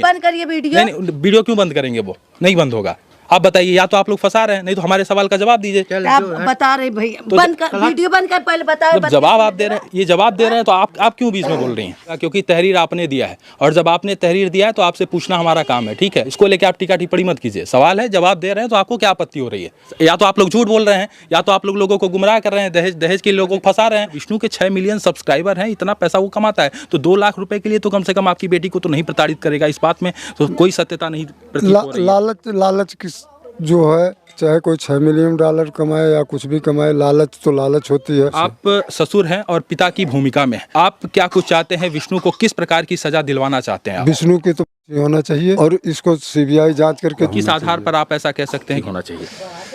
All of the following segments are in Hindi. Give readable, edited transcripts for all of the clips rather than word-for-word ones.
बंद करिए वीडियो। नहीं नहीं, वीडियो क्यों बंद करेंगे? वो नहीं बंद होगा। आप बताइए, या तो आप लोग फंसा रहे हैं, नहीं तो हमारे सवाल का जवाब दीजिए। आप बता रहे भैया, तो बंद कर वीडियो, बंद कर पहले बताओ। जब जवाब आप दे रहे हैं, ये जवाब दे रहे हैं, तो आप क्यों बीच में बोल रही हैं? क्योंकि तहरीर आपने दिया है, और जब आपने तहरीर दिया है तो आपसे पूछना हमारा काम है, ठीक है? इसको लेके आप टीका टिप्पणी मत कीजिए। सवाल है, जवाब दे रहे हैं, तो आपको क्या आपत्ति हो रही है? या तो आप लोग झूठ बोल रहे हैं, या तो आप लोगों को गुमराह कर रहे हैं, दहेज के लोगों को फंसा रहे हैं। विष्णु के 6 मिलियन सब्सक्राइबर हैं, इतना पैसा वो कमाता है, तो 2 लाख रुपए के लिए तो कम से कम आपकी बेटी को तो नहीं प्रताड़ित करेगा। इस बात में तो कोई सत्यता नहीं प्रतीत हो रही है। लालच किस जो है, चाहे कोई $6 मिलियन कमाए या कुछ भी कमाए, लालच तो लालच होती है। आप ससुर हैं और पिता की भूमिका में हैं। आप क्या कुछ चाहते हैं? विष्णु को किस प्रकार की सजा दिलवाना चाहते हैं आप? विष्णु की तो होना चाहिए, और इसको सीबीआई जांच करके। किस आधार पर आप ऐसा कह सकते हैं कि होना चाहिए?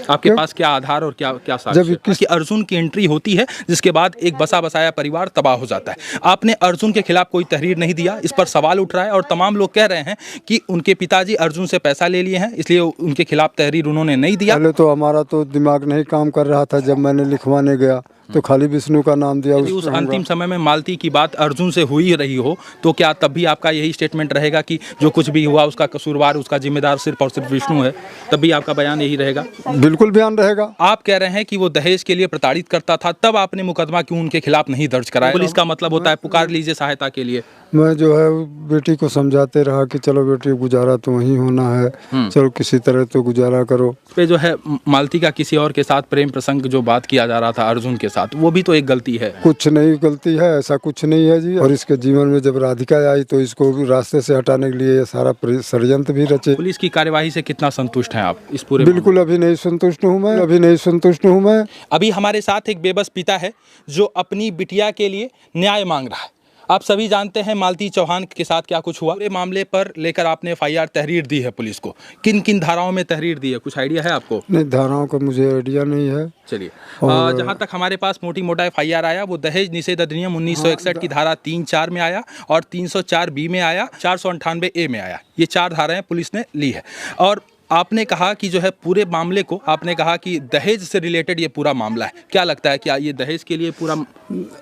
आपके पास क्या आधार और क्या साक्ष्य? कि अर्जुन की एंट्री होती है, जिसके बाद एक बसा बसाया परिवार तबाह हो जाता है। आपने अर्जुन के खिलाफ कोई तहरीर नहीं दिया, इस पर सवाल उठ रहा है, और तमाम लोग कह रहे हैं कि उनके पिताजी अर्जुन से पैसा ले लिए हैं, इसलिए उनके खिलाफ तहरीर उन्होंने नहीं दिया। पहले तो हमारा तो दिमाग नहीं काम कर रहा था, जब मैंने लिखवाने गया तो खाली विष्णु का नाम दिया। यदि उस अंतिम समय में मालती की बात अर्जुन से हुई रही हो, तो क्या तब भी आपका यही स्टेटमेंट रहेगा कि जो कुछ भी हुआ उसका कसूरवार, उसका जिम्मेदार सिर्फ और सिर्फ विष्णु है? तब भी आपका बयान यही रहेगा? बिल्कुल बयान रहेगा। आप कह रहे हैं कि वो दहेज के लिए प्रताड़ित करता था, तब आपने मुकदमा क्यों उनके खिलाफ नहीं दर्ज कराया? पुलिस का मतलब होता है पुकार लीजिए सहायता के लिए। मैं जो है बेटी को समझाते रहा कि चलो बेटी, गुजारा तो वहीं होना है, चलो किसी तरह तो गुजारा करो। पे जो है मालती का किसी और के साथ प्रेम प्रसंग जो बात किया जा रहा था अर्जुन के साथ, वो भी तो एक गलती है। कुछ नहीं गलती है, ऐसा कुछ नहीं है जी। और इसके जीवन में जब राधिका आई तो इसको भी रास्ते से हटाने के लिए ये सारा षड्यंत्र भी रचे। पुलिस की कार्यवाही से कितना संतुष्ट हैं आप इस पूरे? बिल्कुल अभी नहीं संतुष्ट हूँ मैं, अभी नहीं संतुष्ट हूँ मैं। अभी हमारे साथ एक बेबस पिता है जो अपनी बिटिया के लिए न्याय मांग रहा है। आप सभी जानते हैं मालती चौहान के साथ क्या कुछ हुआ। पूरे मामले पर लेकर आपने एफआईआर तहरीर दी है पुलिस को। किन किन धाराओं में तहरीर दी है, कुछ आइडिया है आपको? नहीं, धाराओं का मुझे आइडिया नहीं है। चलिए, जहां तक हमारे पास मोटी मोटा एफआईआर आया, वो दहेज निषेध अधिनियम 1961 की धारा 3-4 में आया, और 304 बी में आया, 498 ए में आया। ये 4 धाराएं पुलिस ने ली है। और आपने कहा कि जो है पूरे मामले को, आपने कहा कि दहेज से रिलेटेड ये पूरा मामला है। क्या लगता है, क्या ये दहेज के लिए पूरा?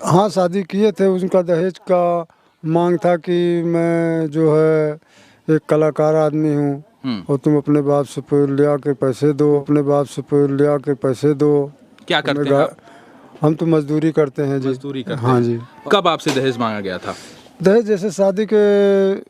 हाँ, शादी किए थे, उनका दहेज का मांग था कि मैं जो है एक कलाकार आदमी हूँ और तुम अपने बाप से ले आकर पैसे दो, अपने बाप से ले आकर पैसे दो। क्या करते हैं आप? हम तो मजदूरी करते हैं जी। मजदूरी करते हाँ हैं। जी। कब आपसे दहेज मांगा गया था? दहेज जैसे शादी के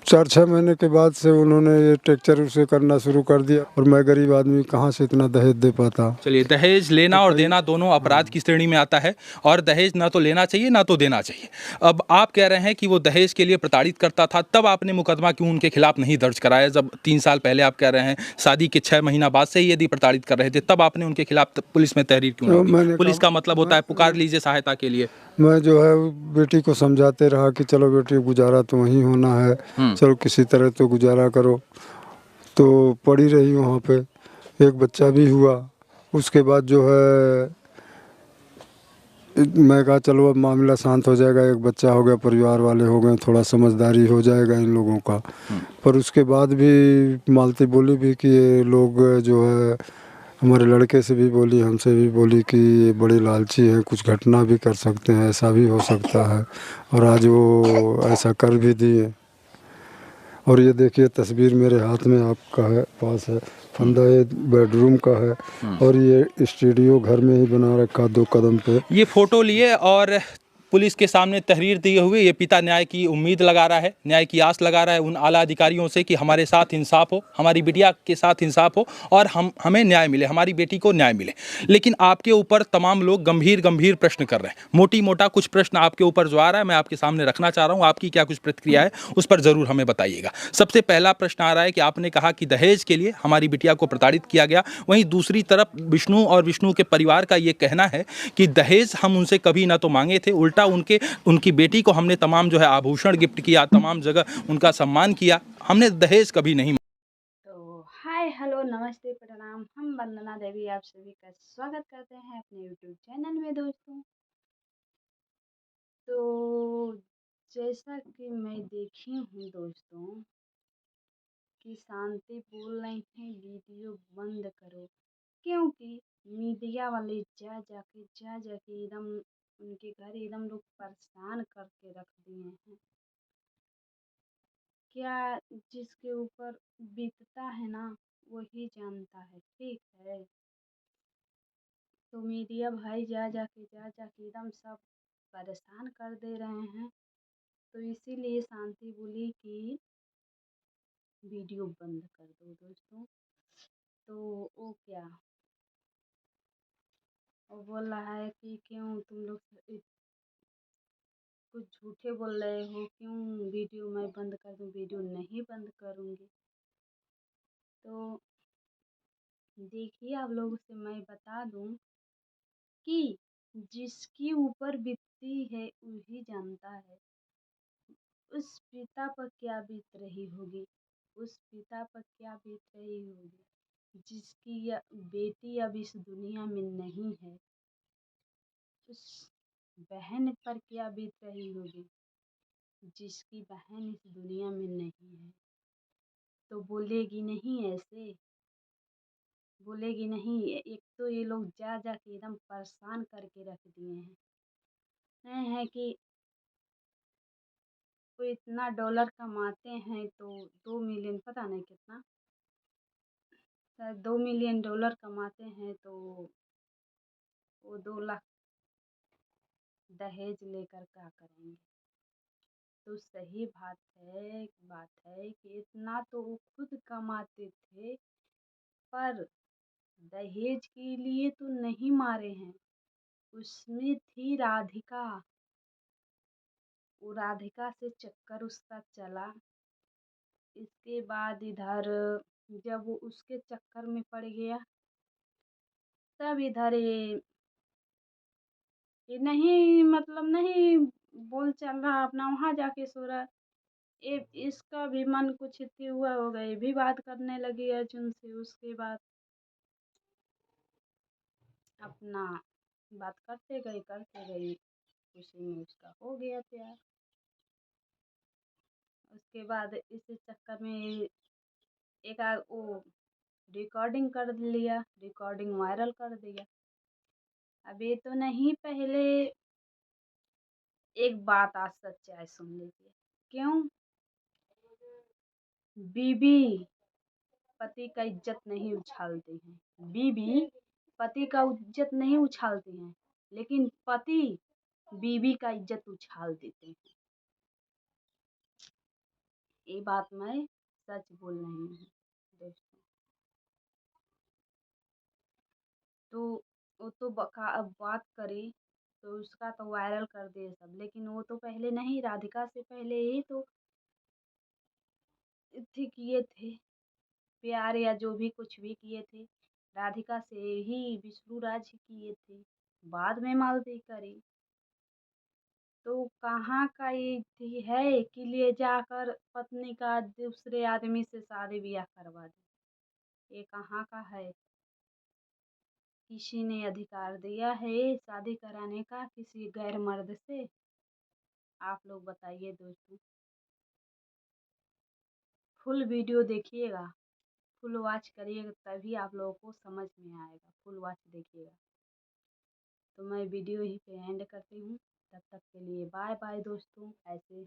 4-6 महीने के बाद से उन्होंने ये टेक्चर उसे करना शुरू कर दिया, और मैं गरीब आदमी कहाँ से इतना दहेज दे पाता। चलिए, दहेज लेना और देना दोनों अपराध की श्रेणी में आता है, और दहेज ना तो लेना चाहिए ना तो देना चाहिए। अब आप कह रहे हैं कि वो दहेज के लिए प्रताड़ित करता था, तब आपने मुकदमा क्यों उनके खिलाफ नहीं दर्ज कराया? जब 3 साल पहले आप कह रहे हैं शादी के 6 महीना बाद से ही यदि प्रताड़ित कर रहे थे, तब आपने उनके खिलाफ पुलिस में तहरीर क्यों नहीं दी? पुलिस का मतलब होता है पुकार लीजिए सहायता के लिए। मैं जो है बेटी को समझाते रहा कि चलो बेटी, गुजारा तो वहीं होना है, चलो किसी तरह तो गुजारा करो। तो पड़ी रही वहाँ पे, एक बच्चा भी हुआ। उसके बाद जो है मैं कहा चलो अब मामला शांत हो जाएगा, एक बच्चा हो गया, परिवार वाले हो गए, थोड़ा समझदारी हो जाएगा इन लोगों का। पर उसके बाद भी मालती बोली भी कि ये लोग जो है, हमारे लड़के से भी बोली, हमसे भी बोली कि ये बड़े लालची हैं, कुछ घटना भी कर सकते हैं, ऐसा भी हो सकता है। और आज वो ऐसा कर भी दिए। और ये देखिए तस्वीर मेरे हाथ में आपका है, पास है, फंदा ये बेडरूम का है, और ये स्टूडियो घर में ही बना रखा 2 कदम पे। ये फोटो लिए और पुलिस के सामने तहरीर दिए हुए ये पिता न्याय की उम्मीद लगा रहा है, न्याय की आस लगा रहा है उन आला अधिकारियों से कि हमारे साथ इंसाफ हो, हमारी बिटिया के साथ इंसाफ हो, और हमें न्याय मिले, हमारी बेटी को न्याय मिले। लेकिन आपके ऊपर तमाम लोग गंभीर गंभीर प्रश्न कर रहे हैं। मोटी मोटा कुछ प्रश्न आपके ऊपर जो आ रहा है, मैं आपके सामने रखना चाह रहा हूँ। आपकी क्या कुछ प्रतिक्रिया है, उस पर ज़रूर हमें बताइएगा। सबसे पहला प्रश्न आ रहा है कि आपने कहा कि दहेज के लिए हमारी बिटिया को प्रताड़ित किया गया। वहीं दूसरी तरफ विष्णु और विष्णु के परिवार का ये कहना है कि दहेज हम उनसे कभी ना तो मांगे थे, उल्टा उनकी बेटी को हमने तमाम जो है आभूषण गिफ्ट किया, तमाम जगह उनका सम्मान किया, हमने दहेज कभी नहीं। तो हाय हेलो नमस्ते प्रणाम, हम वंदना देवी आप सभी का स्वागत करते हैं अपने यूट्यूब चैनल में दोस्तों। तो जैसा कि मैं देखी हूँ दोस्तों कि शांति बोल रही हैं वीडियो बंद करो, क्योंकि मीडिया वाले जा जाके एकदम उनके घर एकदम लोग परेशान करके रख दिए हैं। क्या जिसके ऊपर बीतता है ना वही जानता है, ठीक है। तो मीडिया भाई जा जाके एकदम सब परेशान कर दे रहे हैं। तो इसीलिए शांति बोली कि वीडियो बंद कर दो दोस्तों। तो वो क्या, वो बोल रहा है कि क्यों तुम लोग कुछ झूठे बोल रहे हो, क्यों वीडियो मैं बंद कर दूँ। वीडियो नहीं बंद करूँगी। तो देखिए आप लोगों से मैं बता दूँ कि जिसकी ऊपर बीतती है वही जानता है। उस पिता पर क्या बीत रही होगी, उस पिता पर क्या बीत रही होगी जिसकी यह बेटी अब इस दुनिया में नहीं है। उस बहन पर क्या बीत रही होगी जिसकी बहन इस दुनिया में नहीं है। तो बोलेगी नहीं ऐसे, बोलेगी नहीं। एक तो ये लोग जा जा के एकदम परेशान करके रख दिए हैं। नहीं है कि वो इतना डॉलर कमाते हैं तो 2 मिलियन, पता नहीं कितना, शायद 2 मिलियन डॉलर कमाते हैं तो वो 2 लाख दहेज लेकर क्या करेंगे। तो सही बात है कि इतना तो वो खुद कमाते थे, पर दहेज के लिए तो नहीं मारे हैं। उसमें थी राधिका, वो राधिका से चक्कर उसका चला। इसके बाद इधर जब वो उसके चक्कर में पड़ गया तब इधर ये नहीं, मतलब नहीं बोल चल रहा, अपना वहाँ जाके सो रहा। ये इसका भी मन कुछ इतनी हुआ होगा, ये भी बात करने लगी अर्जुन से। उसके बाद अपना बात करते गई, उसी में उसका हो गया प्यार। उसके बाद इसी चक्कर में वो रिकॉर्डिंग कर लिया, रिकॉर्डिंग वायरल कर दिया। अब ये तो नहीं, पहले एक बात आज सच्चाई सुन लीजिए। क्यों बीबी पति का इज्जत नहीं उछालती हैं, बीबी पति का इज्जत नहीं उछालती हैं, लेकिन पति बीबी का इज्जत उछाल देते हैं। ये बात मैं सच बोल रही हूँ दोस्तों। तो वो तो अब बात करे तो उसका तो वायरल कर दिए सब, लेकिन वो तो पहले नहीं, राधिका से पहले ही तो इतने किए थे प्यार, या जो भी कुछ भी किए थे राधिका से ही विष्णु राज किए थे, बाद में मालती करी। तो कहाँ का ये थी है कि ले जाकर पत्नी का दूसरे आदमी से शादी ब्याह करवा दे। ये कहाँ का है। किसी ने अधिकार दिया है शादी कराने का किसी गैर मर्द से? आप लोग बताइए दोस्तों। फुल वीडियो देखिएगा, फुल वॉच करिएगा, तभी आप लोगों को समझ में आएगा। फुल वॉच देखिएगा। तो मैं वीडियो ही पे एंड करती हूँ। तब तक के लिए बाय बाय दोस्तों। ऐसे